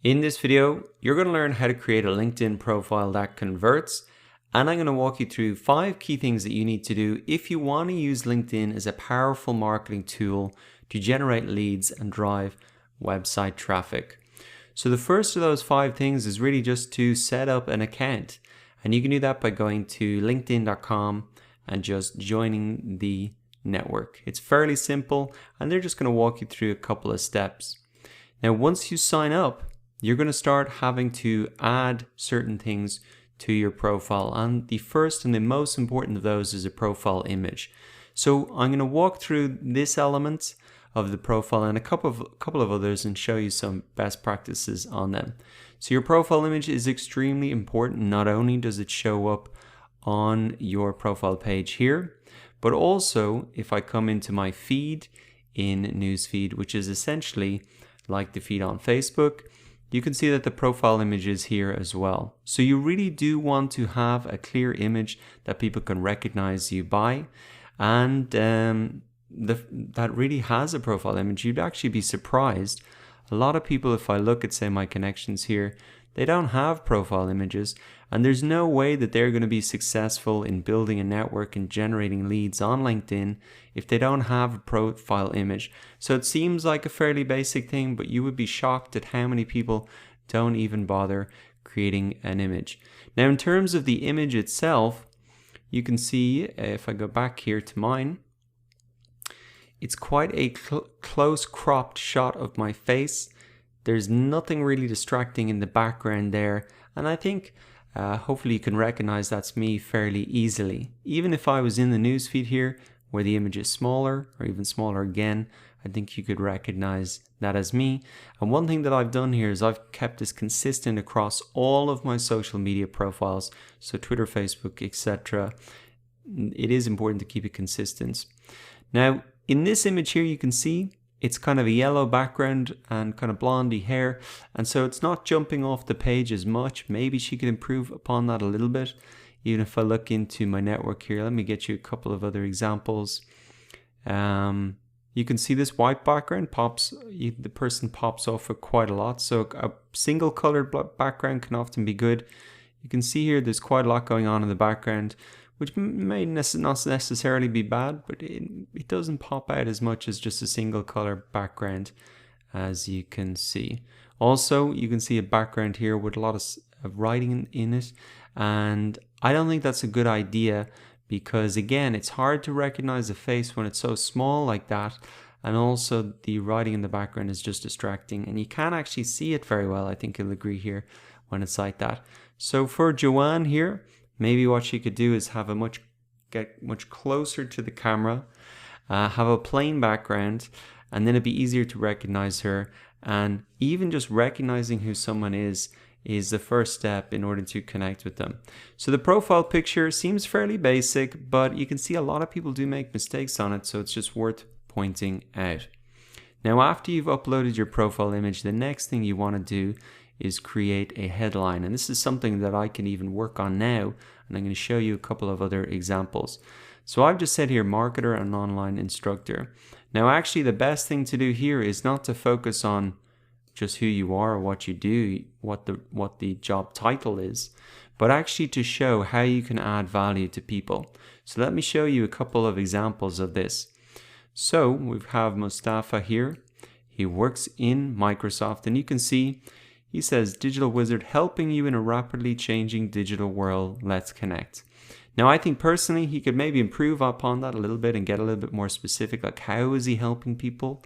In this video, you're going to learn how to create a LinkedIn profile that converts, and I'm going to walk you through 5 key things that you need to do if you want to use LinkedIn as a powerful marketing tool to generate leads and drive website traffic. So the first of those 5 things is really just to set up an account, and you can do that by going to linkedin.com and just joining the network. It's fairly simple, and they're just going to walk you through a couple of steps. Now, once you sign up, you're going to start having to add certain things to your profile, and the first and the most important of those is a profile image. So I'm going to walk through this element of the profile and a couple of others and show you some best practices on them. So your profile image is extremely important. Not only does it show up on your profile page here, but also if I come into my feed in newsfeed, which is essentially like the feed on Facebook, you can see that the profile image is here as well. So you really do want to have a clear image that people can recognize you by, and that really has a profile image. You'd actually be surprised. A lot of people, if I look at, say, my connections here, they don't have profile images, and there's no way that they're going to be successful in building a network and generating leads on LinkedIn if they don't have a profile image. So it seems like a fairly basic thing, but you would be shocked at how many people don't even bother creating an image. Now, in terms of the image itself, you can see, if I go back here to mine, it's quite a close cropped shot of my face. There's nothing really distracting in the background there, and I think hopefully you can recognize that's me fairly easily. Even if I was in the newsfeed here where the image is smaller or even smaller again, I think you could recognize that as me. And one thing that I've done here is I've kept this consistent across all of my social media profiles, so Twitter, Facebook, etc. It is important to keep it consistent. Now, in this image here, you can see it's kind of a yellow background and kind of blondie hair, and so it's not jumping off the page as much. Maybe she could improve upon that a little bit. Even if I look into my network here, let me get you a couple of other examples. You can see this white background the person pops off it quite a lot, so a single colored background can often be good. You can see here there's quite a lot going on in the background, which may not necessarily be bad, but it doesn't pop out as much as just a single color background, as you can see. Also, you can see a background here with a lot of writing in it, and I don't think that's a good idea because, again, it's hard to recognize a face when it's so small like that, and also the writing in the background is just distracting, and you can't actually see it very well. I think you'll agree here when it's like that. So for Joanne here, maybe what she could do is get much closer to the camera, have a plain background, and then it'd be easier to recognize her. And even just recognizing who someone is the first step in order to connect with them. So the profile picture seems fairly basic, but you can see a lot of people do make mistakes on it, so it's just worth pointing out. Now, after you've uploaded your profile image, the next thing you want to do is create a headline. And this is something that I can even work on now, and I'm going to show you a couple of other examples. So I've just said here, marketer and online instructor. Now, actually, the best thing to do here is not to focus on just who you are or what you do, what the job title is, but actually to show how you can add value to people. So let me show you a couple of examples of this. So we have Mustafa here. He works in Microsoft, and you can see he says, digital wizard helping you in a rapidly changing digital world. Let's connect. Now, I think personally he could maybe improve upon that a little bit and get a little bit more specific, like how is he helping people?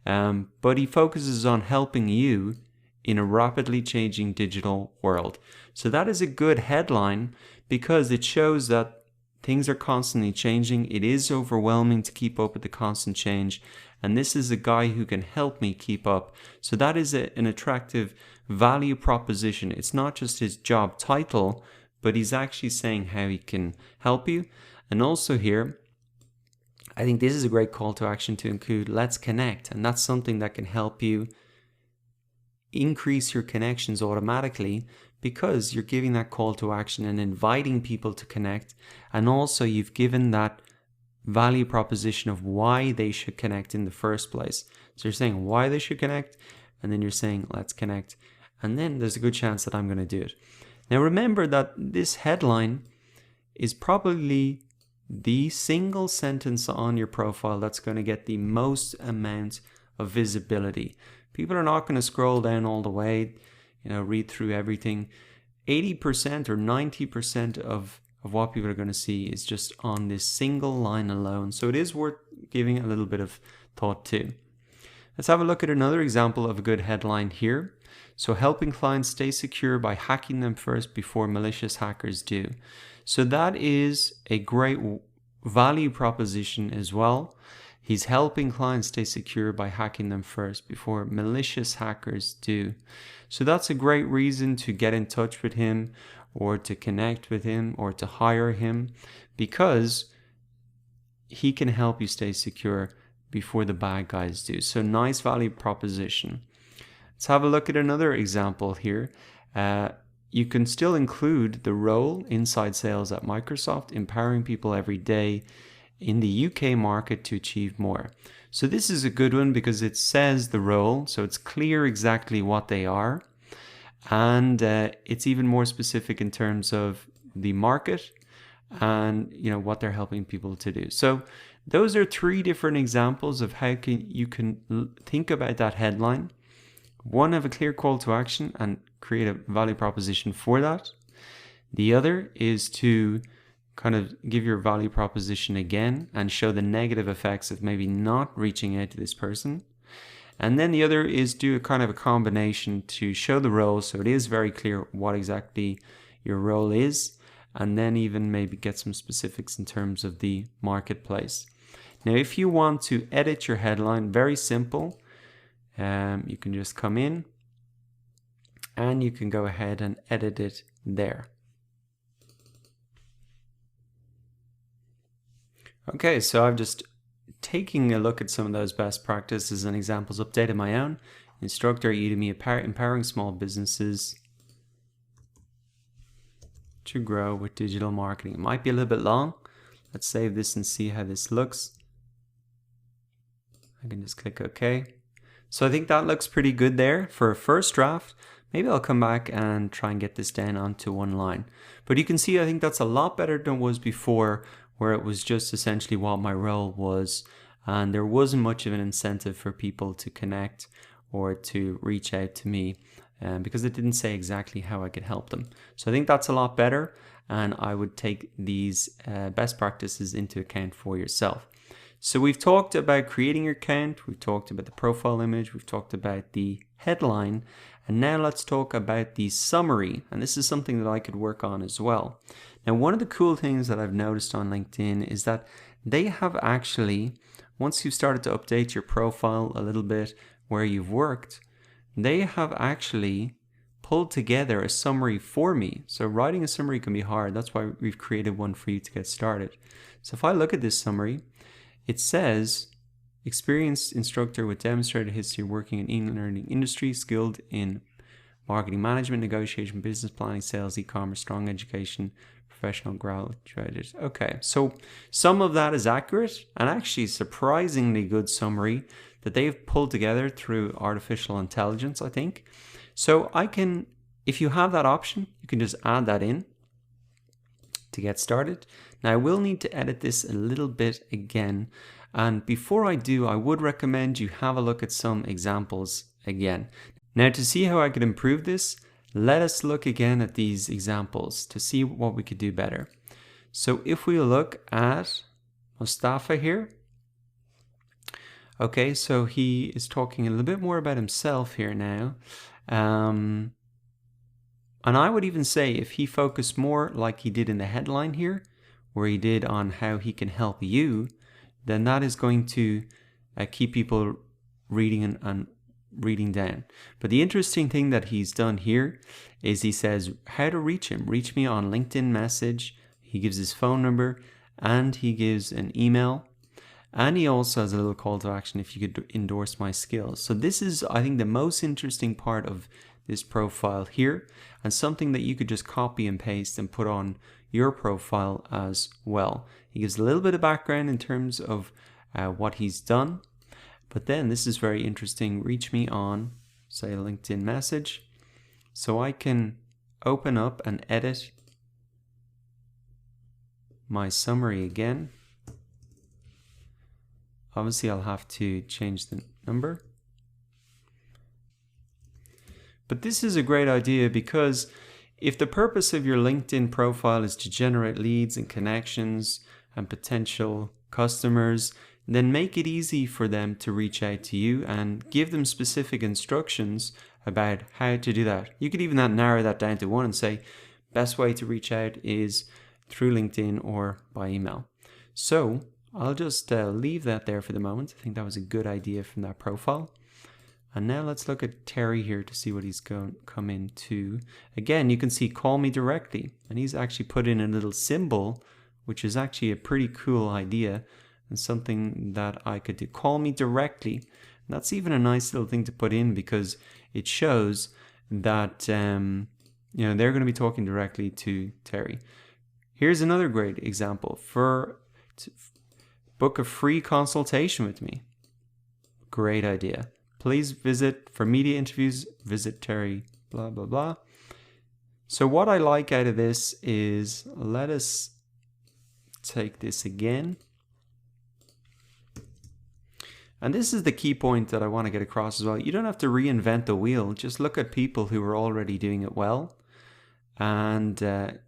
But he focuses on helping you in a rapidly changing digital world. So that is a good headline because it shows that things are constantly changing. It is overwhelming to keep up with the constant change. And this is a guy who can help me keep up. So that is an attractive value proposition. It's not just his job title, but he's actually saying how he can help you. And also here, I think this is a great call to action to include let's connect. And that's something that can help you increase your connections automatically because you're giving that call to action and inviting people to connect. And also you've given that value proposition of why they should connect in the first place. So you're saying why they should connect, and then you're saying let's connect. and then there's a good chance that I'm going to do it. Now remember that this headline is probably the single sentence on your profile that's going to get the most amount of visibility. People are not going to scroll down all the way, read through everything. 80% or 90% of what people are going to see is just on this single line alone. So it is worth giving a little bit of thought to. Let's have a look at another example of a good headline here. So helping clients stay secure by hacking them first before malicious hackers do. So that is a great value proposition as well. He's helping clients stay secure by hacking them first before malicious hackers do. So that's a great reason to get in touch with him or to connect with him or to hire him, because he can help you stay secure before the bad guys do. So nice value proposition. Let's have a look at another example here. You can still include the role inside sales at Microsoft, empowering people every day in the UK market to achieve more. So this is a good one because it says the role, so it's clear exactly what they are. And it's even more specific in terms of the market and what they're helping people to do. So those are 3 different examples of how you can think about that headline. One, have a clear call to action and create a value proposition for that. The other is to kind of give your value proposition again and show the negative effects of maybe not reaching out to this person. And then the other is do a kind of a combination to show the role, so it is very clear what exactly your role is, and then even maybe get some specifics in terms of the marketplace. Now, if you want to edit your headline, very simple. You can just come in and you can go ahead and edit it there. Okay, so I've just taking a look at some of those best practices and examples, updated my own. Instructor at Udemy, empowering small businesses to grow with digital marketing. It might be a little bit long. Let's save this and see how this looks. I can just click OK. So I think that looks pretty good there for a first draft. Maybe I'll come back and try and get this down onto one line. But you can see, I think that's a lot better than it was before, where it was just essentially what my role was. And there wasn't much of an incentive for people to connect or to reach out to me because it didn't say exactly how I could help them. So I think that's a lot better. And I would take these best practices into account for yourself. So we've talked about creating your account, we've talked about the profile image, we've talked about the headline, and now let's talk about the summary. And this is something that I could work on as well. Now, one of the cool things that I've noticed on LinkedIn is that they have actually, once you've started to update your profile a little bit where you've worked, they have actually pulled together a summary for me. So writing a summary can be hard. That's why we've created one for you to get started. So if I look at this summary, it says, experienced instructor with demonstrated history working in e-learning industry, skilled in marketing management, negotiation, business planning, sales, e-commerce, strong education, professional graduated. Okay, so some of that is accurate and actually surprisingly good summary that they've pulled together through artificial intelligence, I think. So I can, if you have that option, you can just add that in to get started. Now I will need to edit this a little bit again. And before I do, I would recommend you have a look at some examples again. Now to see how I could improve this, let us look again at these examples to see what we could do better. So if we look at Mustafa here, okay, so he is talking a little bit more about himself here now. And I would even say if he focused more like he did in the headline here, where he did on how he can help you, then that is going to keep people reading and reading down. But the interesting thing that he's done here is he says how to reach him. Reach me on LinkedIn message. He gives his phone number and he gives an email. And he also has a little call to action if you could endorse my skills. So this is, I think, the most interesting part of this profile here, and something that you could just copy and paste and put on your profile as well. He gives a little bit of background in terms of what he's done. But then this is very interesting. Reach me on, say, a LinkedIn message. So I can open up and edit my summary again. Obviously, I'll have to change the number. But this is a great idea because if the purpose of your LinkedIn profile is to generate leads and connections and potential customers, then make it easy for them to reach out to you and give them specific instructions about how to do that. You could even narrow that down to one and say, best way to reach out is through LinkedIn or by email. So I'll just leave that there for the moment. I think that was a good idea from that profile. And now let's look at Terry here to see what he's come into. Again, you can see call me directly. And he's actually put in a little symbol, which is actually a pretty cool idea and something that I could do. Call me directly. And that's even a nice little thing to put in because it shows that they're going to be talking directly to Terry. Here's another great example. Book a free consultation with me. Great idea. Please visit for media interviews, visit Terry, blah, blah, blah. So what I like out of this is, let us take this again. And this is the key point that I want to get across as well. You don't have to reinvent the wheel. Just look at people who are already doing it well and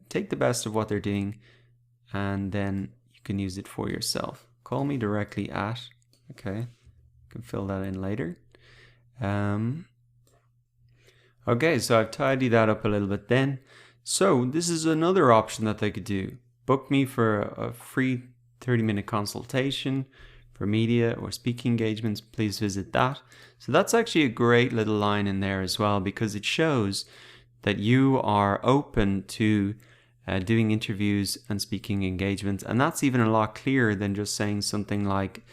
take the best of what they're doing, and then you can use it for yourself. Call me directly at, okay, you can fill that in later. Okay, so I've tidied that up a little bit then. So this is another option that they could do. Book me for a free 30-minute consultation for media or speaking engagements. Please visit that. So that's actually a great little line in there as well, because it shows that you are open to doing interviews and speaking engagements. And that's even a lot clearer than just saying something like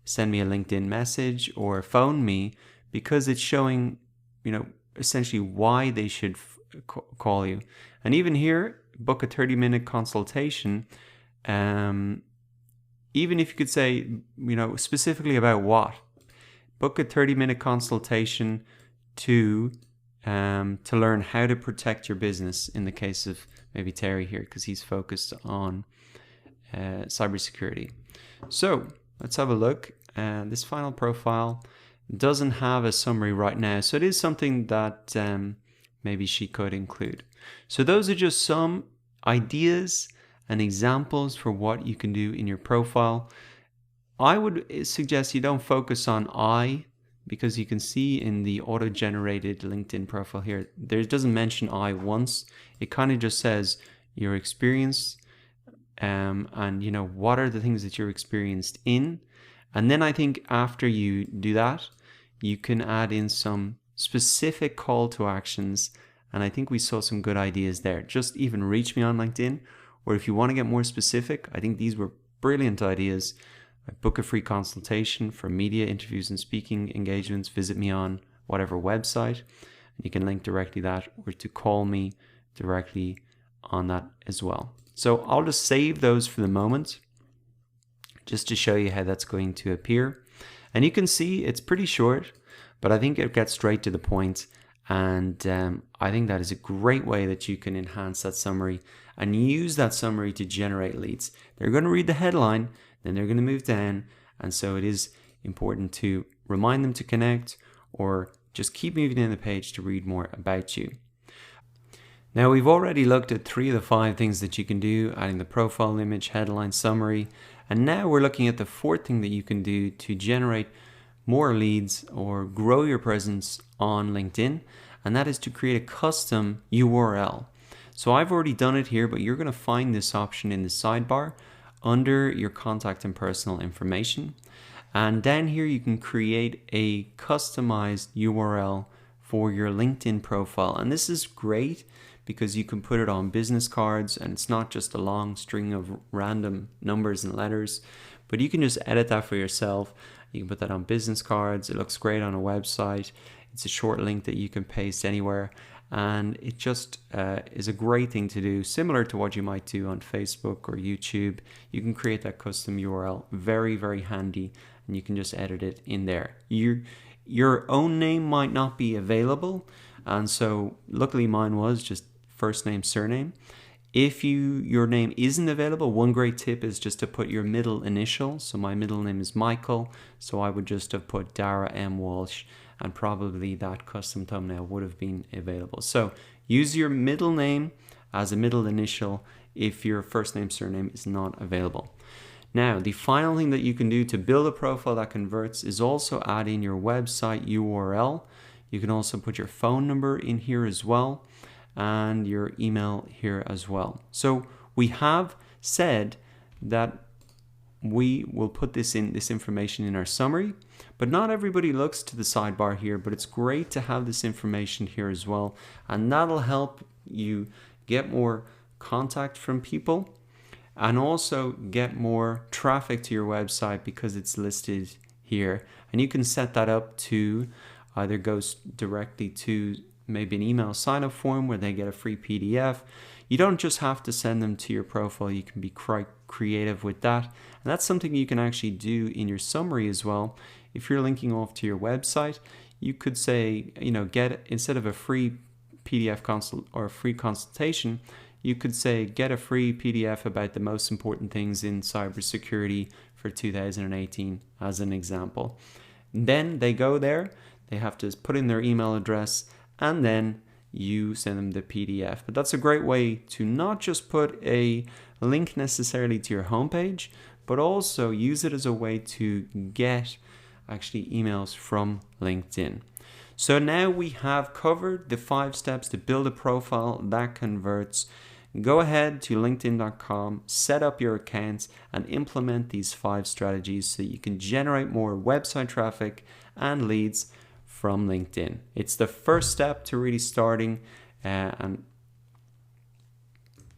send me a LinkedIn message or phone me, because it's showing, essentially why they should call you. And even here, book a 30-minute consultation. Even if you could say, specifically about what, book a 30-minute consultation to learn how to protect your business in the case of maybe Terry here, because he's focused on cybersecurity. So let's have a look. This final profile doesn't have a summary right now, so it is something that maybe she could include. So those are just some ideas and examples for what you can do in your profile. I would suggest you don't focus on I, because you can see in the auto-generated LinkedIn profile here, there doesn't mention I once. It kind of just says your experience and what are the things that you're experienced in. And then I think after you do that, you can add in some specific call to actions. And I think we saw some good ideas there. Just even reach me on LinkedIn, or if you want to get more specific, I think these were brilliant ideas. Book a free consultation for media interviews and speaking engagements. Visit me on whatever website. You can link directly that, or to call me directly on that as well. So I'll just save those for the moment, just to show you how that's going to appear. And you can see it's pretty short, but I think it gets straight to the point. And I think that is a great way that you can enhance that summary and use that summary to generate leads. They're going to read the headline, then they're going to move down. And so it is important to remind them to connect, or just keep moving down the page to read more about you. Now, we've already looked at 3 of the 5 things that you can do, adding the profile image, headline, summary. And now we're looking at the 4th thing that you can do to generate more leads or grow your presence on LinkedIn. And that is to create a custom URL. So I've already done it here, but you're going to find this option in the sidebar under your contact and personal information. And down here, you can create a customized URL for your LinkedIn profile. And this is great because you can put it on business cards, and it's not just a long string of random numbers and letters, but you can just edit that for yourself. You can put that on business cards. It looks great on a website. It's a short link that you can paste anywhere. And it just is a great thing to do, similar to what you might do on Facebook or YouTube. You can create that custom URL, very, very handy, and you can just edit it in there. Your own name might not be available, And so luckily mine was just first name, surname. If your name isn't available, one great tip is just to put your middle initial. So my middle name is Michael, so I would just have put Daragh M. Walsh, and probably that custom thumbnail would have been available. So use your middle name as a middle initial if your first name, surname is not available. Now, the final thing that you can do to build a profile that converts is also add in your website URL. You can also put your phone number in here as well, and your email here as well. So we have said that we will put this information in our summary, but not everybody looks to the sidebar here, but it's great to have this information here as well, and that'll help you get more contact from people and also get more traffic to your website because it's listed here. And you can set that up to either go directly to maybe an email sign-up form where they get a free PDF. You don't just have to send them to your profile. You can be quite creative with that. And that's something you can actually do in your summary as well. If you're linking off to your website, you could say, get, instead of a free PDF consult or a free consultation, you could say, get a free PDF about the most important things in cybersecurity for 2018 as an example. Then they go there, they have to put in their email address, and then you send them the PDF. But that's a great way to not just put a link necessarily to your homepage, but also use it as a way to get actually emails from LinkedIn. So now we have covered the 5 steps to build a profile that converts. Go ahead to linkedin.com, set up your accounts, and implement these 5 strategies so that you can generate more website traffic and leads from LinkedIn. It's the first step to really starting, and